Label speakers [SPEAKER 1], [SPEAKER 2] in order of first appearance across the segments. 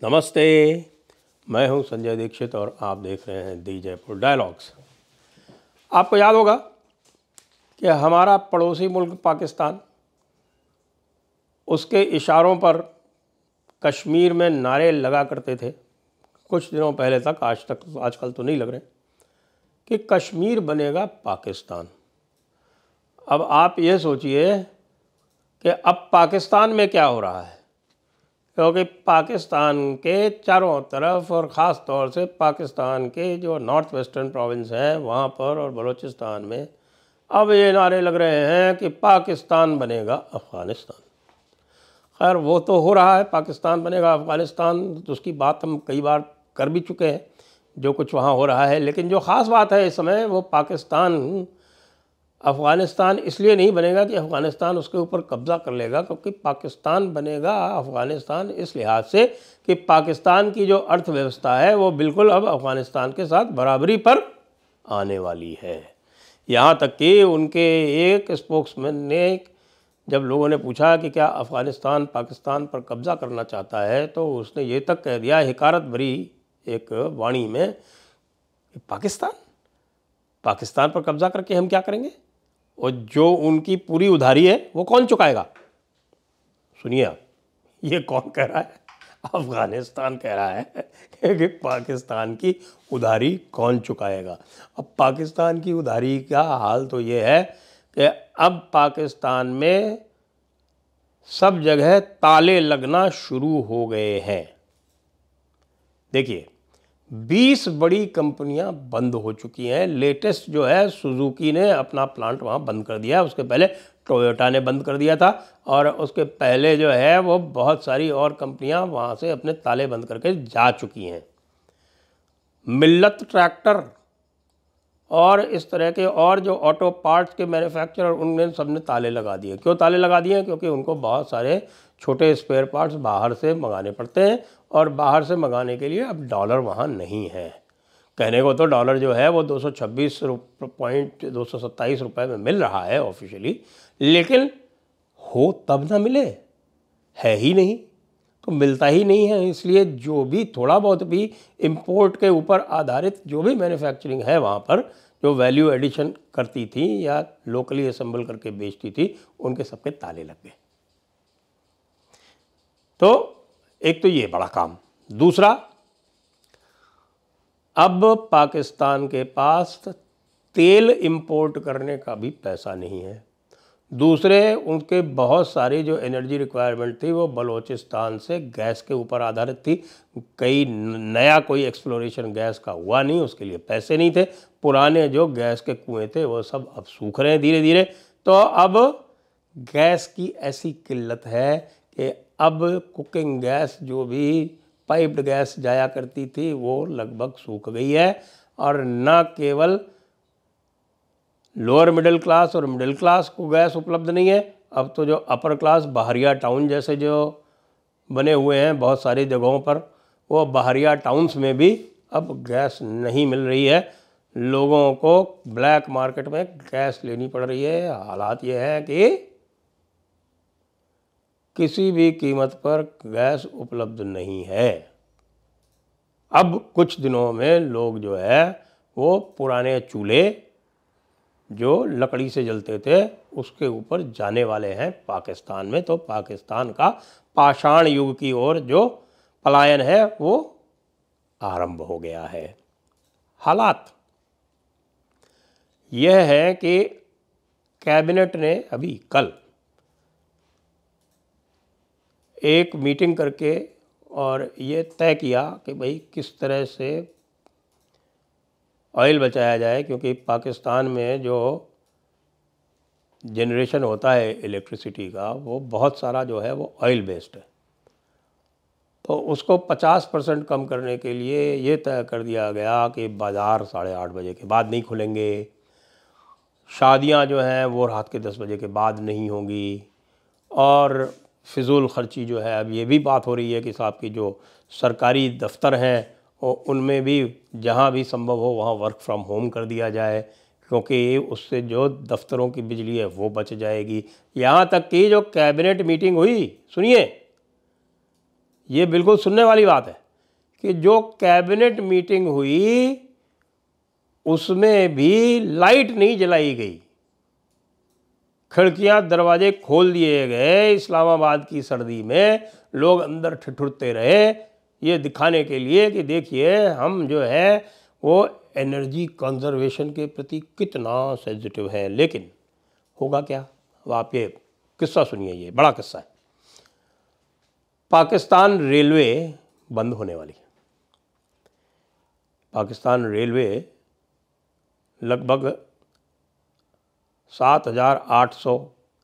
[SPEAKER 1] नमस्ते, मैं हूं संजय दीक्षित और आप देख रहे हैं दी जयपुर डायलॉग्स। आपको याद होगा कि हमारा पड़ोसी मुल्क पाकिस्तान, उसके इशारों पर कश्मीर में नारे लगा करते थे कुछ दिनों पहले तक, आजकल तो नहीं लग रहे, कि कश्मीर बनेगा पाकिस्तान। अब आप ये सोचिए कि अब पाकिस्तान में क्या हो रहा है, क्योंकि पाकिस्तान के चारों तरफ और ख़ास तौर से पाकिस्तान के जो नॉर्थ वेस्टर्न प्रोविंस हैं वहाँ पर और बलूचिस्तान में अब ये नारे लग रहे हैं कि पाकिस्तान बनेगा अफ़गानिस्तान। खैर, वो तो हो रहा है, पाकिस्तान बनेगा अफ़गानिस्तान, तो उसकी बात हम कई बार कर भी चुके हैं, जो कुछ वहाँ हो रहा है। लेकिन जो ख़ास बात है इस समय, वो पाकिस्तान अफ़गानिस्तान इसलिए नहीं बनेगा कि अफ़गानिस्तान उसके ऊपर कब्ज़ा कर लेगा, क्योंकि पाकिस्तान बनेगा अफ़गानिस्तान इस लिहाज से कि पाकिस्तान की जो अर्थव्यवस्था है वो बिल्कुल अब अफ़गानिस्तान के साथ बराबरी पर आने वाली है। यहाँ तक कि उनके एक स्पोक्समैन ने, जब लोगों ने पूछा कि क्या अफ़गानिस्तान पाकिस्तान पर कब्ज़ा करना चाहता है, तो उसने ये तक कह दिया हिकारत भरी एक वाणी में, पाकिस्तान पर कब्ज़ा करके हम क्या करेंगे, और जो उनकी पूरी उधारी है वो कौन चुकाएगा। सुनिए आप, ये कौन कह रहा है? अफ़गानिस्तान कह रहा है कि पाकिस्तान की उधारी कौन चुकाएगा। अब पाकिस्तान की उधारी का हाल तो ये है कि अब पाकिस्तान में सब जगह ताले लगना शुरू हो गए हैं। देखिए, 20 बड़ी कंपनियां बंद हो चुकी हैं। लेटेस्ट जो है, सुजुकी ने अपना प्लांट वहाँ बंद कर दिया, उसके पहले टोयोटा ने बंद कर दिया था, और उसके पहले जो है वो बहुत सारी और कंपनियां वहाँ से अपने ताले बंद करके जा चुकी हैं। मिल्लत ट्रैक्टर और इस तरह के और जो ऑटो पार्ट्स के मैन्युफैक्चरर, उनने सबने ताले लगा दिए। क्यों ताले लगा दिए? क्योंकि उनको बहुत सारे छोटे स्पेयर पार्ट्स बाहर से मंगाने पड़ते हैं, और बाहर से मंगाने के लिए अब डॉलर वहाँ नहीं है। कहने को तो डॉलर जो है वो 226.227 रुपये में मिल रहा है ऑफिशियली, लेकिन हो तब ना मिले, है ही नहीं, तो मिलता ही नहीं है। इसलिए जो भी थोड़ा बहुत भी इंपोर्ट के ऊपर आधारित जो भी मैन्युफैक्चरिंग है वहाँ पर, जो वैल्यू एडिशन करती थी या लोकली असेंबल करके बेचती थी, उनके सबके ताले लग गए। तो एक तो ये बड़ा काम। दूसरा, अब पाकिस्तान के पास तेल इंपोर्ट करने का भी पैसा नहीं है। दूसरे, उनके बहुत सारी जो एनर्जी रिक्वायरमेंट थी वो बलूचिस्तान से गैस के ऊपर आधारित थी। नया कोई एक्सप्लोरेशन गैस का हुआ नहीं, उसके लिए पैसे नहीं थे। पुराने जो गैस के कुएं थे वो सब अब सूख रहे हैं धीरे धीरे। तो अब गैस की ऐसी किल्लत है कि अब कुकिंग गैस, जो भी पाइप्ड गैस जाया करती थी, वो लगभग सूख गई है। और न केवल लोअर मिडिल क्लास और मिडिल क्लास को गैस उपलब्ध नहीं है, अब तो जो अपर क्लास, बहरिया टाउन जैसे जो बने हुए हैं बहुत सारी जगहों पर, वो बहरिया टाउन्स में भी अब गैस नहीं मिल रही है। लोगों को ब्लैक मार्केट में गैस लेनी पड़ रही है। हालात ये है कि किसी भी कीमत पर गैस उपलब्ध नहीं है। अब कुछ दिनों में लोग जो है वो पुराने चूल्हे जो लकड़ी से जलते थे उसके ऊपर जाने वाले हैं पाकिस्तान में। तो पाकिस्तान का पाषाण युग की ओर जो पलायन है वो आरंभ हो गया है। हालात यह है कि कैबिनेट ने अभी कल एक मीटिंग करके और ये तय किया कि भाई किस तरह से ऑयल बचाया जाए, क्योंकि पाकिस्तान में जो जनरेशन होता है इलेक्ट्रिसिटी का, वो बहुत सारा जो है वो ऑयल बेस्ड है। तो उसको 50% कम करने के लिए ये तय कर दिया गया कि बाज़ार 8:30 बजे के बाद नहीं खुलेंगे, शादियां जो हैं वो रात के 10 बजे के बाद नहीं होंगी, और फिजूल खर्ची जो है, अब ये भी बात हो रही है कि साहब की जो सरकारी दफ्तर हैं उनमें भी जहां भी संभव हो वहां वर्क फ्रॉम होम कर दिया जाए, क्योंकि उससे जो दफ्तरों की बिजली है वो बच जाएगी। यहाँ तक कि जो कैबिनेट मीटिंग हुई, सुनिए, ये बिल्कुल सुनने वाली बात है कि जो कैबिनेट मीटिंग हुई उसमें भी लाइट नहीं जलाई गई, खिड़कियां दरवाजे खोल दिए गए। इस्लामाबाद की सर्दी में लोग अंदर ठिठुरते रहे, ये दिखाने के लिए कि देखिए हम जो है वो एनर्जी कंजर्वेशन के प्रति कितना सेंसिटिव है। लेकिन होगा क्या? अब आप ये किस्सा सुनिए, ये बड़ा किस्सा है। पाकिस्तान रेलवे बंद होने वाली है। पाकिस्तान रेलवे लगभग 7,800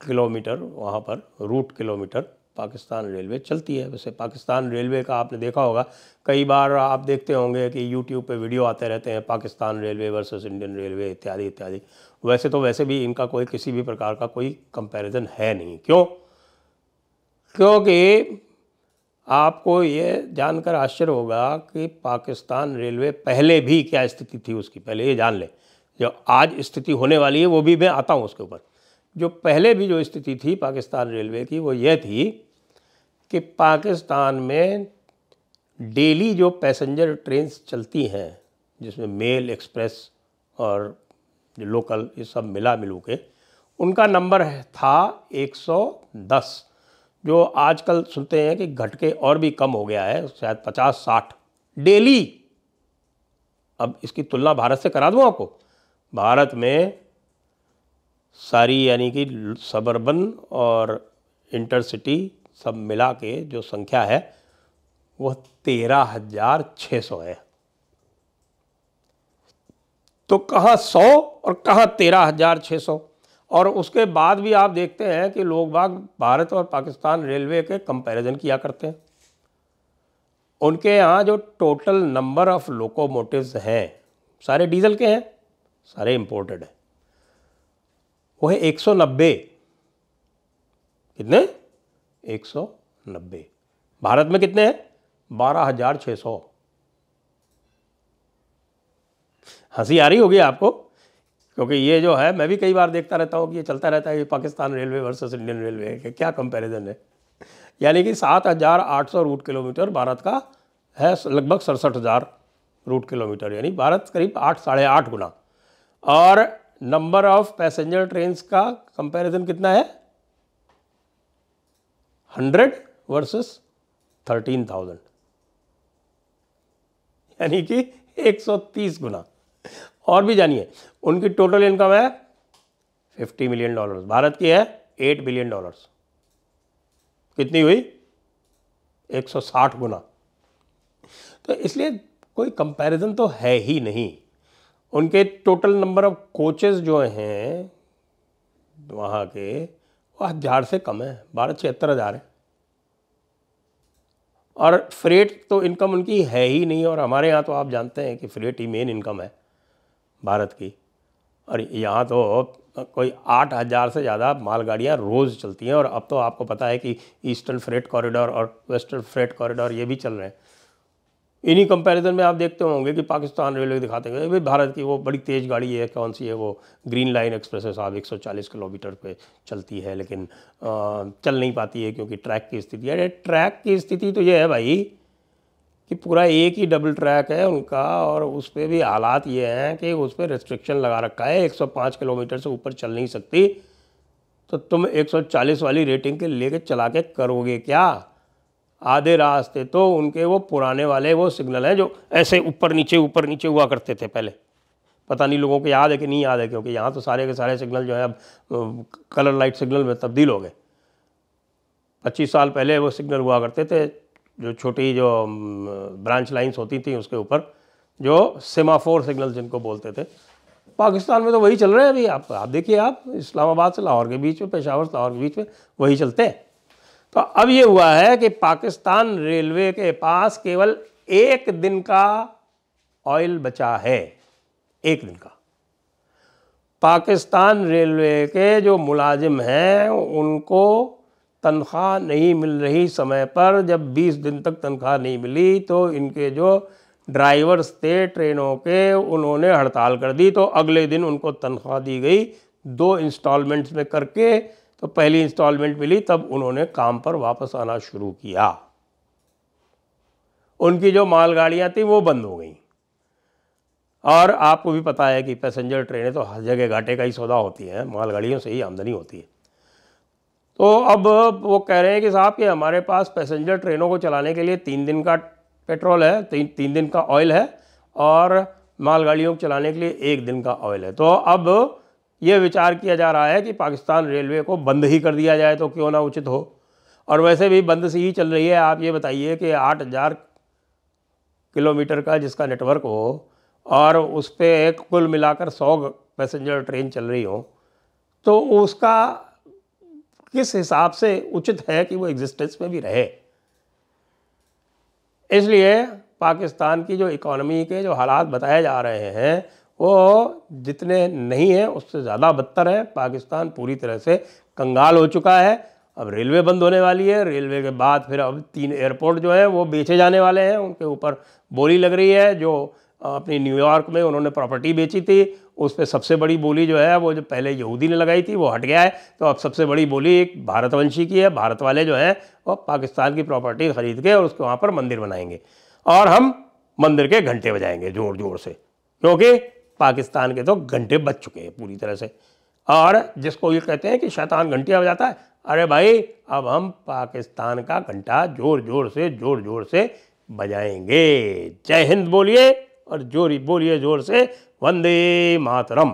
[SPEAKER 1] किलोमीटर वहाँ पर रूट किलोमीटर पाकिस्तान रेलवे चलती है। वैसे पाकिस्तान रेलवे का आपने देखा होगा, कई बार आप देखते होंगे कि यूट्यूब पे वीडियो आते रहते हैं, Pakistan railway versus Indian railway इत्यादि इत्यादि। वैसे भी इनका कोई किसी भी प्रकार का कोई कंपैरिजन है नहीं। क्यों? क्योंकि आपको ये जानकर आश्चर्य होगा कि पाकिस्तान रेलवे पहले भी क्या स्थिति थी उसकी, पहले ये जान लें। जो आज स्थिति होने वाली है वो भी मैं आता हूँ उसके ऊपर। जो पहले भी जो स्थिति थी पाकिस्तान रेलवे की वो ये थी कि पाकिस्तान में डेली जो पैसेंजर ट्रेन्स चलती हैं, जिसमें मेल, एक्सप्रेस और जो लोकल, ये सब मिला मिलू के उनका नंबर था 110, जो आजकल सुनते हैं कि घट के और भी कम हो गया है, शायद 50-60 डेली। अब इसकी तुलना भारत से करा दूँ आपको। भारत में सारी यानी कि सबर्बन और इंटरसिटी सब मिला के जो संख्या है वह 13,600 है। तो कहाँ 100 और कहाँ 13,600। और उसके बाद भी आप देखते हैं कि लोग बाग भारत और पाकिस्तान रेलवे के कंपैरिजन किया करते हैं। उनके यहाँ जो टोटल नंबर ऑफ लोकोमोटिव्स हैं सारे डीजल के हैं, सारे इंपोर्टेड हैं, वो है 190। कितने? 190। भारत में कितने हैं? 12,600। हंसी आ रही होगी आपको, क्योंकि ये जो है मैं भी कई बार देखता रहता हूँ कि ये चलता रहता है कि Pakistan railway versus Indian railway के क्या कंपैरिजन है। यानी कि 7,800 रूट किलोमीटर भारत का है, लगभग 67,000 रूट किलोमीटर, यानी भारत करीब 8-8.5 गुना। और नंबर ऑफ पैसेंजर ट्रेन्स का कंपैरिजन कितना है? 100 वर्सेस 13,000, यानी कि 130 गुना। और भी जानिए, उनकी टोटल इनकम है $50 मिलियन, भारत की है $8 बिलियन। कितनी हुई? 160 गुना। तो इसलिए कोई कंपैरिजन तो है ही नहीं। उनके टोटल नंबर ऑफ कोचेस जो हैं वहाँ के वो 1,000 से कम है, भारत 76,000 है। और फ्रेट तो इनकम उनकी है ही नहीं, और हमारे यहाँ तो आप जानते हैं कि फ्रेट ही मेन इनकम है भारत की। और यहाँ तो कोई 8,000 से ज़्यादा मालगाड़ियाँ रोज़ चलती हैं। और अब तो आपको पता है कि ईस्टर्न फ्रेट कॉरिडोर और वेस्टर्न फ्रेट कॉरिडोर ये भी चल रहे हैं। इन्हीं कंपैरिजन में आप देखते होंगे कि पाकिस्तान रेलवे दिखाते हैं भाई भारत की वो बड़ी तेज़ गाड़ी है, कौन सी है वो, ग्रीन लाइन एक्सप्रेस है साहब, 140 किलोमीटर पे चलती है, लेकिन चल नहीं पाती है क्योंकि ट्रैक की स्थिति है। ट्रैक की स्थिति तो ये है भाई कि पूरा एक ही डबल ट्रैक है उनका, और उस पर भी हालात ये हैं कि उस पर रेस्ट्रिक्शन लगा रखा है, 105 किलोमीटर से ऊपर चल नहीं सकती। तो तुम 140 वाली रेटिंग के लेके चला के करोगे क्या? आधे रास्ते तो उनके वो पुराने वाले वो सिग्नल हैं जो ऐसे ऊपर नीचे हुआ करते थे पहले। पता नहीं लोगों को याद है कि नहीं याद है, क्योंकि यहाँ तो सारे के सारे सिग्नल जो है अब कलर लाइट सिग्नल में तब्दील हो गए। 25 साल पहले वो सिग्नल हुआ करते थे, जो छोटी जो ब्रांच लाइंस होती थी उसके ऊपर, जो सेमाफोर सिग्नल जिनको बोलते थे। पाकिस्तान में तो वही चल रहे हैं अभी। आप देखिए, आप इस्लामाबाद से लाहौर के बीच में, पेशावर से लाहौर के बीच में वही चलते हैं। तो अब ये हुआ है कि पाकिस्तान रेलवे के पास केवल 1 दिन का ऑयल बचा है, 1 दिन का। पाकिस्तान रेलवे के जो मुलाजिम हैं उनको तनख्वाह नहीं मिल रही समय पर। जब 20 दिन तक तनख्वाह नहीं मिली तो इनके जो ड्राइवर्स थे ट्रेनों के, उन्होंने हड़ताल कर दी। तो अगले दिन उनको तनख्वाह दी गई 2 इंस्टॉलमेंट्स में करके। तो पहली इंस्टॉलमेंट मिली, तब उन्होंने काम पर वापस आना शुरू किया। उनकी जो मालगाड़ियाँ थी वो बंद हो गई। और आपको भी पता है कि पैसेंजर ट्रेनें तो हर जगह घाटे का ही सौदा होती हैं, मालगाड़ियों से ही आमदनी होती है। तो अब वो कह रहे हैं कि साहब कि हमारे पास पैसेंजर ट्रेनों को चलाने के लिए 3 दिन का पेट्रोल है, 3 दिन का ऑयल है, और मालगाड़ियों को चलाने के लिए 1 दिन का ऑयल है। तो अब ये विचार किया जा रहा है कि पाकिस्तान रेलवे को बंद ही कर दिया जाए तो क्यों ना उचित हो। और वैसे भी बंद सी ही चल रही है। आप ये बताइए कि 8,000 किलोमीटर का जिसका नेटवर्क हो और उस पर कुल मिलाकर 100 पैसेंजर ट्रेन चल रही हो, तो उसका किस हिसाब से उचित है कि वो एग्जिस्टेंस में भी रहे। इसलिए पाकिस्तान की जो इकोनॉमी के जो हालात बताए जा रहे हैं वो जितने नहीं हैं उससे ज़्यादा बदतर है। पाकिस्तान पूरी तरह से कंगाल हो चुका है। अब रेलवे बंद होने वाली है, रेलवे के बाद फिर अब 3 एयरपोर्ट जो हैं वो बेचे जाने वाले हैं, उनके ऊपर बोली लग रही है। जो अपनी न्यूयॉर्क में उन्होंने प्रॉपर्टी बेची थी उस पर सबसे बड़ी बोली जो है वो जो पहले यहूदी ने लगाई थी वो हट गया है, तो अब सबसे बड़ी बोली एक भारतवंशी की है। भारत वाले जो हैं वो पाकिस्तान की प्रॉपर्टी ख़रीद के और उसके वहाँ पर मंदिर बनाएंगे और हम मंदिर के घंटे बजाएंगे ज़ोर ज़ोर से, क्योंकि पाकिस्तान के तो घंटे बज चुके हैं पूरी तरह से। और जिसको ये कहते हैं कि शैतान घंटियाँ बजाता है, अरे भाई अब हम पाकिस्तान का घंटा ज़ोर ज़ोर से बजाएंगे। जय हिंद बोलिए और जोरी बोलिए ज़ोर से, वंदे मातरम।